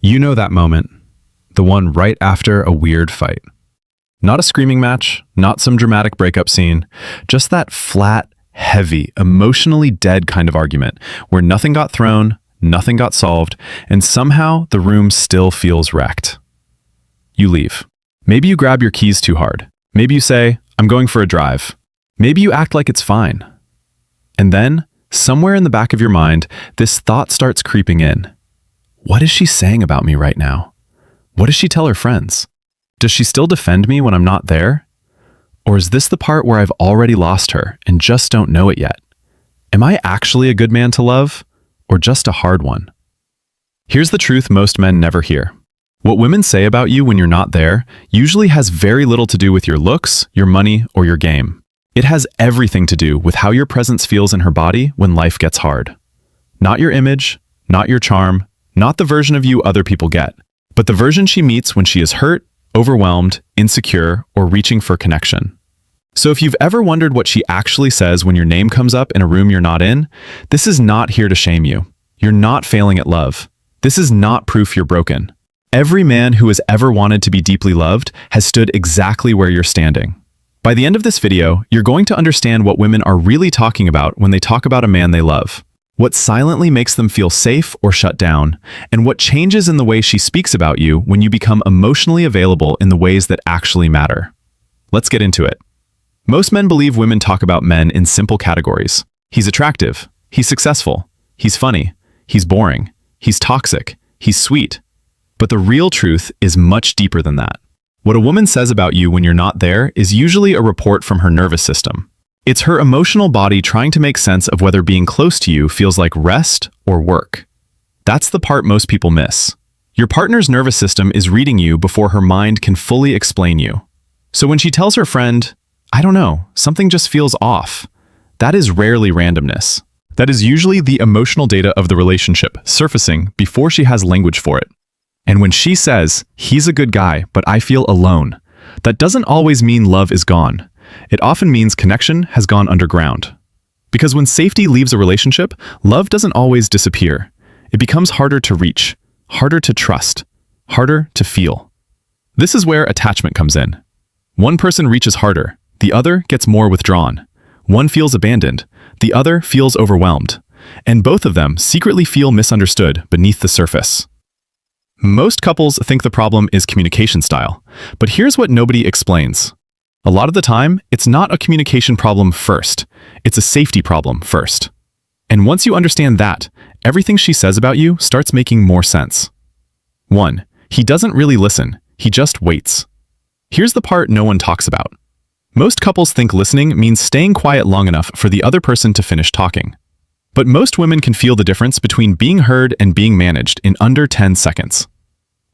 You know that moment, the one right after a weird fight. Not a screaming match, not some dramatic breakup scene, just that flat, heavy, emotionally dead kind of argument where nothing got thrown, nothing got solved, and somehow the room still feels wrecked. You leave. Maybe you grab your keys too hard. Maybe you say, "I'm going for a drive." Maybe you act like it's fine. And then, somewhere in the back of your mind, this thought starts creeping in. What is she saying about me right now? What does she tell her friends? Does she still defend me when I'm not there? Or is this the part where I've already lost her and just don't know it yet? Am I actually a good man to love, or just a hard one? Here's the truth most men never hear. What women say about you when you're not there usually has very little to do with your looks, your money, or your game. It has everything to do with how your presence feels in her body when life gets hard. Not your image, not your charm, not the version of you other people get, but the version she meets when she is hurt, overwhelmed, insecure, or reaching for connection. So if you've ever wondered what she actually says when your name comes up in a room you're not in, this is not here to shame you. You're not failing at love. This is not proof you're broken. Every man who has ever wanted to be deeply loved has stood exactly where you're standing. By the end of this video, you're going to understand what women are really talking about when they talk about a man they love, what silently makes them feel safe or shut down, and what changes in the way she speaks about you when you become emotionally available in the ways that actually matter. Let's get into it. Most men believe women talk about men in simple categories. He's attractive, he's successful, he's funny, he's boring, he's toxic, he's sweet. But the real truth is much deeper than that. What a woman says about you when you're not there is usually a report from her nervous system. It's her emotional body trying to make sense of whether being close to you feels like rest or work. That's the part most people miss. Your partner's nervous system is reading you before her mind can fully explain you. So when she tells her friend, "I don't know, something just feels off," that is rarely randomness. That is usually the emotional data of the relationship surfacing before she has language for it. And when she says, "He's a good guy, but I feel alone," that doesn't always mean love is gone. It often means connection has gone underground. Because when safety leaves a relationship, love doesn't always disappear. It becomes harder to reach, harder to trust, harder to feel. This is where attachment comes in. One person reaches harder, the other gets more withdrawn. One feels abandoned, the other feels overwhelmed. And both of them secretly feel misunderstood beneath the surface. Most couples think the problem is communication style, but here's what nobody explains. A lot of the time, it's not a communication problem first, it's a safety problem first. And once you understand that, everything she says about you starts making more sense. 1. He doesn't really listen, he just waits. Here's the part no one talks about. Most couples think listening means staying quiet long enough for the other person to finish talking. But most women can feel the difference between being heard and being managed in under 10 seconds.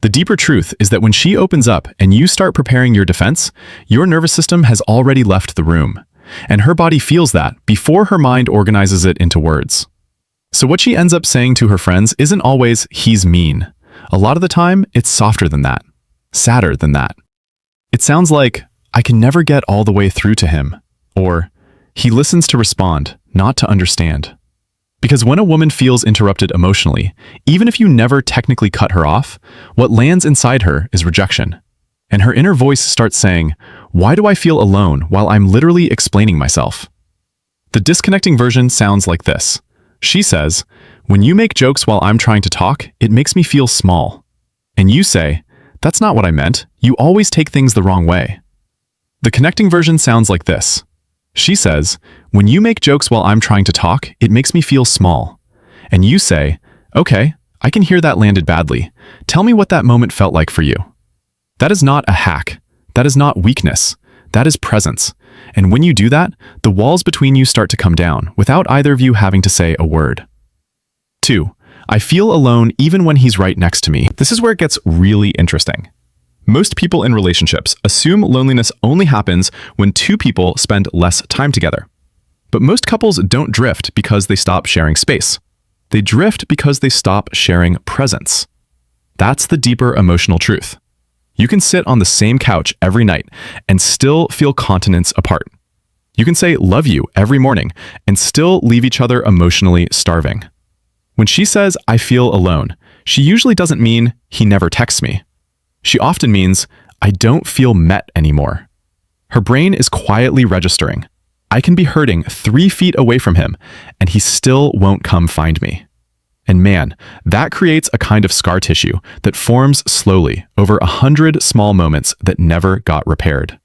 The deeper truth is that when she opens up and you start preparing your defense, your nervous system has already left the room, and her body feels that before her mind organizes it into words. So what she ends up saying to her friends isn't always, "He's mean." A lot of the time, it's softer than that, sadder than that. It sounds like, "I can never get all the way through to him," or "He listens to respond, not to understand." Because when a woman feels interrupted emotionally, even if you never technically cut her off, what lands inside her is rejection. And her inner voice starts saying, "Why do I feel alone while I'm literally explaining myself?" The disconnecting version sounds like this. She says, "When you make jokes while I'm trying to talk, it makes me feel small." And you say, "That's not what I meant. You always take things the wrong way." The connecting version sounds like this. She says, "When you make jokes while I'm trying to talk, it makes me feel small." And you say, "Okay, I can hear that landed badly. Tell me what that moment felt like for you." That is not a hack. That is not weakness. That is presence. And when you do that, the walls between you start to come down without either of you having to say a word. 2. I feel alone even when he's right next to me. This is where it gets really interesting. Most people in relationships assume loneliness only happens when two people spend less time together. But most couples don't drift because they stop sharing space. They drift because they stop sharing presence. That's the deeper emotional truth. You can sit on the same couch every night and still feel continents apart. You can say "love you" every morning and still leave each other emotionally starving. When she says "I feel alone," she usually doesn't mean he never texts me. She often means I don't feel met anymore. Her brain is quietly registering. I can be hurting 3 feet away from him, and he still won't come find me. And man, that creates a kind of scar tissue that forms slowly over 100 small moments that never got repaired.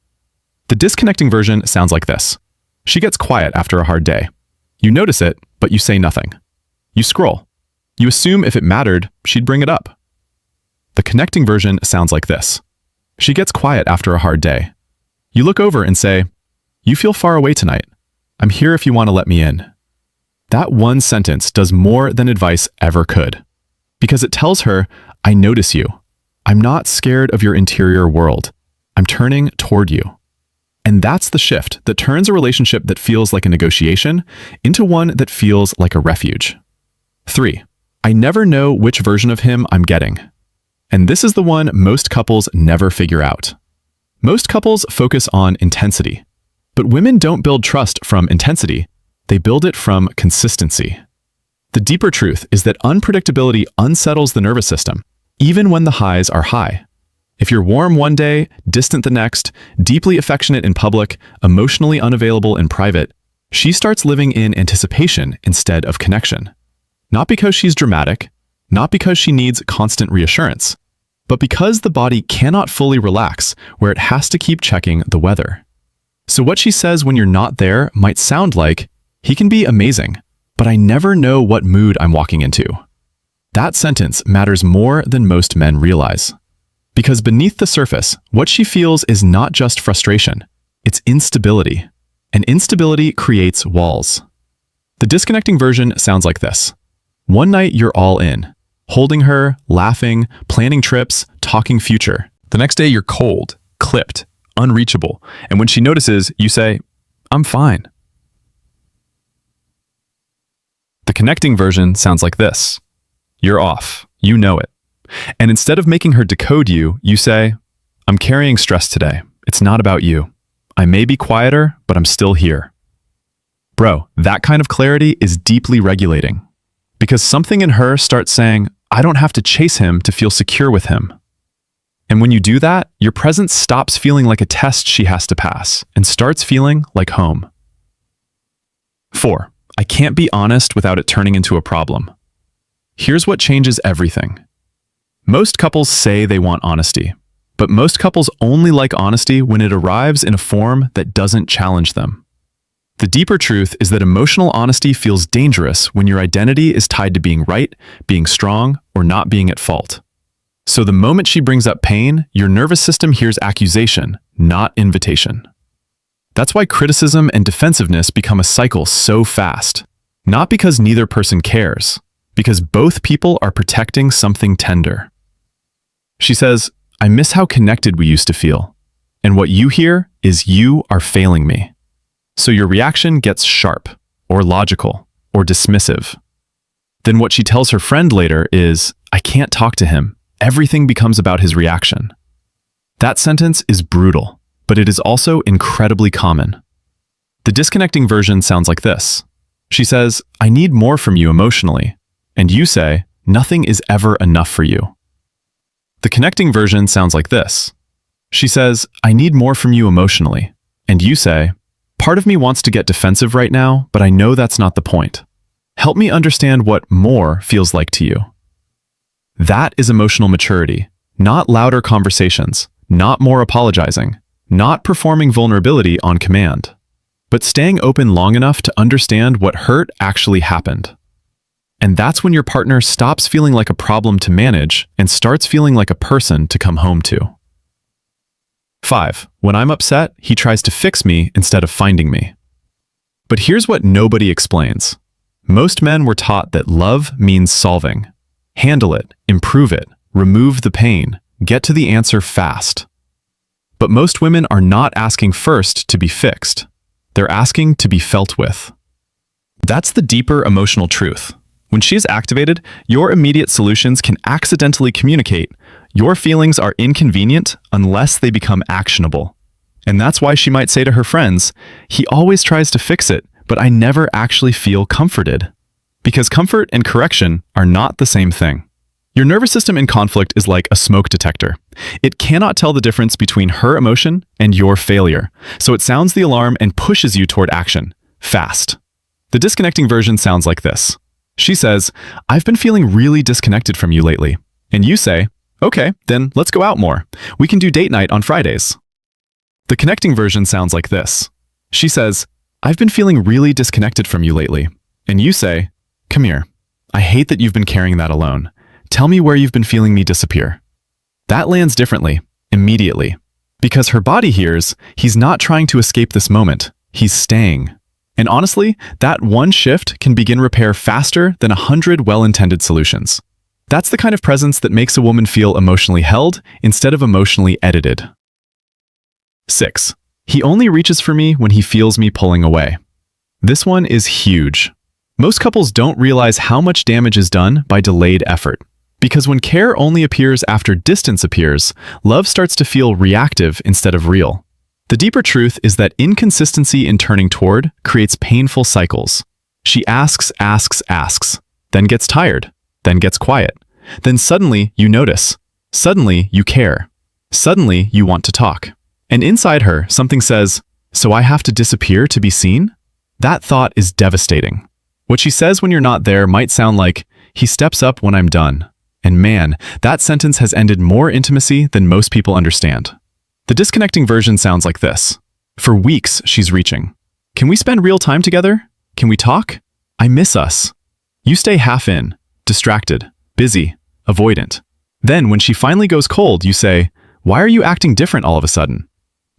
The disconnecting version sounds like this. She gets quiet after a hard day. You notice it, but you say nothing. You scroll. You assume if it mattered, she'd bring it up. The connecting version sounds like this. She gets quiet after a hard day. You look over and say, "You feel far away tonight. I'm here if you want to let me in." That one sentence does more than advice ever could, because it tells her, I notice you. I'm not scared of your interior world. I'm turning toward you. And that's the shift that turns a relationship that feels like a negotiation into one that feels like a refuge. 3. I never know which version of him I'm getting. And this is the one most couples never figure out. Most couples focus on intensity, but women don't build trust from intensity. They build it from consistency. The deeper truth is that unpredictability unsettles the nervous system, even when the highs are high. If you're warm one day, distant the next, deeply affectionate in public, emotionally unavailable in private, she starts living in anticipation instead of connection. Not because she's dramatic, not because she needs constant reassurance, but because the body cannot fully relax where it has to keep checking the weather. So what she says when you're not there might sound like, "He can be amazing, but I never know what mood I'm walking into." That sentence matters more than most men realize. Because beneath the surface, what she feels is not just frustration, it's instability. And instability creates walls. The disconnecting version sounds like this. One night you're all in, holding her, laughing, planning trips, talking future. The next day you're cold, clipped, unreachable, and when she notices, you say, "I'm fine." The connecting version sounds like this. You're off. You know it. And instead of making her decode you, you say, "I'm carrying stress today. It's not about you. I may be quieter, but I'm still here." Bro, that kind of clarity is deeply regulating. Because something in her starts saying, I don't have to chase him to feel secure with him. And when you do that, your presence stops feeling like a test she has to pass and starts feeling like home. 4. I can't be honest without it turning into a problem. Here's what changes everything. Most couples say they want honesty, but most couples only like honesty when it arrives in a form that doesn't challenge them. The deeper truth is that emotional honesty feels dangerous when your identity is tied to being right, being strong, or not being at fault. So the moment she brings up pain, your nervous system hears accusation, not invitation. That's why criticism and defensiveness become a cycle so fast. Not because neither person cares, because both people are protecting something tender. She says, I miss how connected we used to feel. And what you hear is you are failing me. So your reaction gets sharp, or logical, or dismissive. Then what she tells her friend later is, I can't talk to him. Everything becomes about his reaction. That sentence is brutal, but it is also incredibly common. The disconnecting version sounds like this. She says, I need more from you emotionally. And you say, nothing is ever enough for you. The connecting version sounds like this. She says, I need more from you emotionally. And you say, part of me wants to get defensive right now, but I know that's not the point. Help me understand what more feels like to you. That is emotional maturity, not louder conversations, not more apologizing, not performing vulnerability on command, but staying open long enough to understand what hurt actually happened. And that's when your partner stops feeling like a problem to manage and starts feeling like a person to come home to. 5. When I'm upset, he tries to fix me instead of finding me. But here's what nobody explains. Most men were taught that love means solving. Handle it, improve it, remove the pain, get to the answer fast. But most women are not asking first to be fixed. They're asking to be felt with. That's the deeper emotional truth. When she's activated, your immediate solutions can accidentally communicate. Your feelings are inconvenient unless they become actionable. And that's why she might say to her friends, he always tries to fix it, but I never actually feel comforted. Because comfort and correction are not the same thing. Your nervous system in conflict is like a smoke detector. It cannot tell the difference between her emotion and your failure, so it sounds the alarm and pushes you toward action, fast. The disconnecting version sounds like this. She says, "I've been feeling really disconnected from you lately." And you say, "Okay, then let's go out more. We can do date night on Fridays." The connecting version sounds like this. She says, "I've been feeling really disconnected from you lately." And you say, "Come here. I hate that you've been carrying that alone. Tell me where you've been feeling me disappear." That lands differently, immediately. Because her body hears, he's not trying to escape this moment. He's staying. And honestly, that one shift can begin repair faster than 100 well-intended solutions. That's the kind of presence that makes a woman feel emotionally held instead of emotionally edited. 6. He only reaches for me when he feels me pulling away. This one is huge. Most couples don't realize how much damage is done by delayed effort. Because when care only appears after distance appears, love starts to feel reactive instead of real. The deeper truth is that inconsistency in turning toward creates painful cycles. She asks, then gets tired, then gets quiet. Then suddenly you notice. Suddenly you care. Suddenly you want to talk. And inside her, something says, "So I have to disappear to be seen?" That thought is devastating. What she says when you're not there might sound like, "He steps up when I'm done." And man, that sentence has ended more intimacy than most people understand. The disconnecting version sounds like this. For weeks, she's reaching. "Can we spend real time together? Can we talk? I miss us." You stay half in, distracted, busy, avoidant. Then when she finally goes cold, you say, "Why are you acting different all of a sudden?"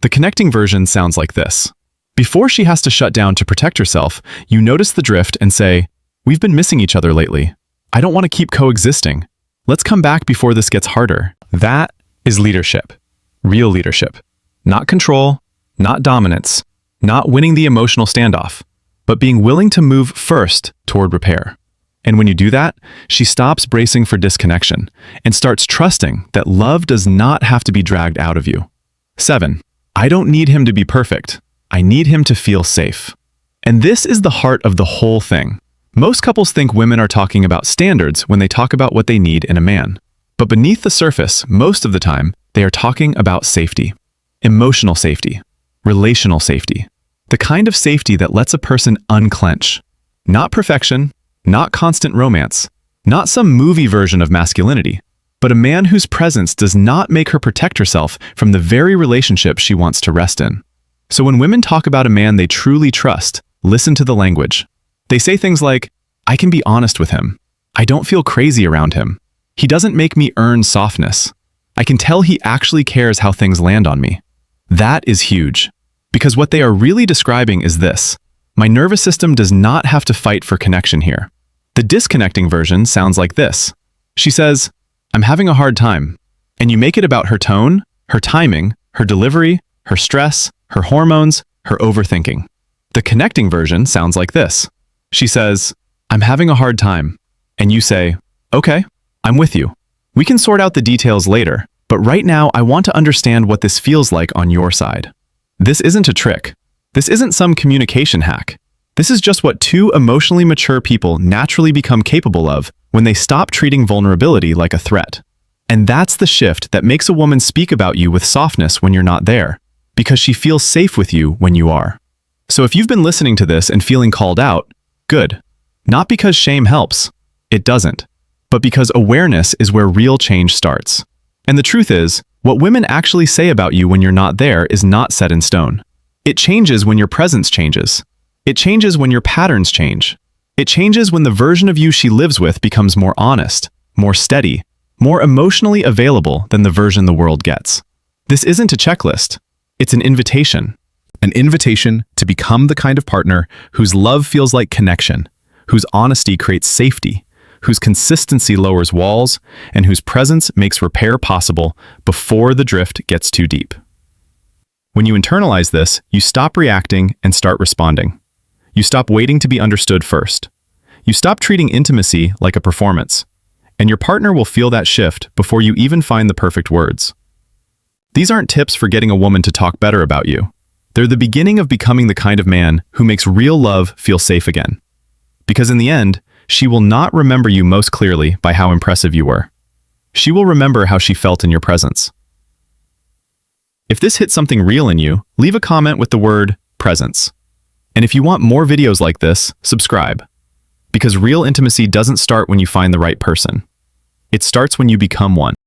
The connecting version sounds like this. Before she has to shut down to protect herself, you notice the drift and say, "We've been missing each other lately. I don't want to keep coexisting. Let's come back before this gets harder." That is leadership. Real leadership. Not control, not dominance, not winning the emotional standoff, but being willing to move first toward repair. And when you do that, she stops bracing for disconnection and starts trusting that love does not have to be dragged out of you. 7. I don't need him to be perfect. I need him to feel safe. And this is the heart of the whole thing. Most couples think women are talking about standards when they talk about what they need in a man. But beneath the surface, most of the time, they are talking about safety. Emotional safety. Relational safety. The kind of safety that lets a person unclench. Not perfection, not constant romance, not some movie version of masculinity, but a man whose presence does not make her protect herself from the very relationship she wants to rest in. So when women talk about a man they truly trust, listen to the language. They say things like, "I can be honest with him. I don't feel crazy around him. He doesn't make me earn softness. I can tell he actually cares how things land on me." That is huge. Because what they are really describing is this: my nervous system does not have to fight for connection here. The disconnecting version sounds like this. She says, "I'm having a hard time." And you make it about her tone, her timing, her delivery, her stress, her hormones, her overthinking. The connecting version sounds like this. She says, "I'm having a hard time." And you say, "Okay, I'm with you. We can sort out the details later, but right now I want to understand what this feels like on your side." This isn't a trick. This isn't some communication hack. This is just what two emotionally mature people naturally become capable of when they stop treating vulnerability like a threat. And that's the shift that makes a woman speak about you with softness when you're not there, because she feels safe with you when you are. So if you've been listening to this and feeling called out, good. Not because shame helps. It doesn't. But because awareness is where real change starts. And the truth is, what women actually say about you when you're not there is not set in stone. It changes when your presence changes. It changes when your patterns change. It changes when the version of you she lives with becomes more honest, more steady, more emotionally available than the version the world gets. This isn't a checklist. It's an invitation. An invitation to become the kind of partner whose love feels like connection, whose honesty creates safety, whose consistency lowers walls, and whose presence makes repair possible before the drift gets too deep. When you internalize this, you stop reacting and start responding. You stop waiting to be understood first. You stop treating intimacy like a performance, and your partner will feel that shift before you even find the perfect words. These aren't tips for getting a woman to talk better about you. They're the beginning of becoming the kind of man who makes real love feel safe again. Because in the end, she will not remember you most clearly by how impressive you were. She will remember how she felt in your presence. If this hit something real in you, leave a comment with the word presence. And if you want more videos like this, subscribe. Because real intimacy doesn't start when you find the right person. It starts when you become one.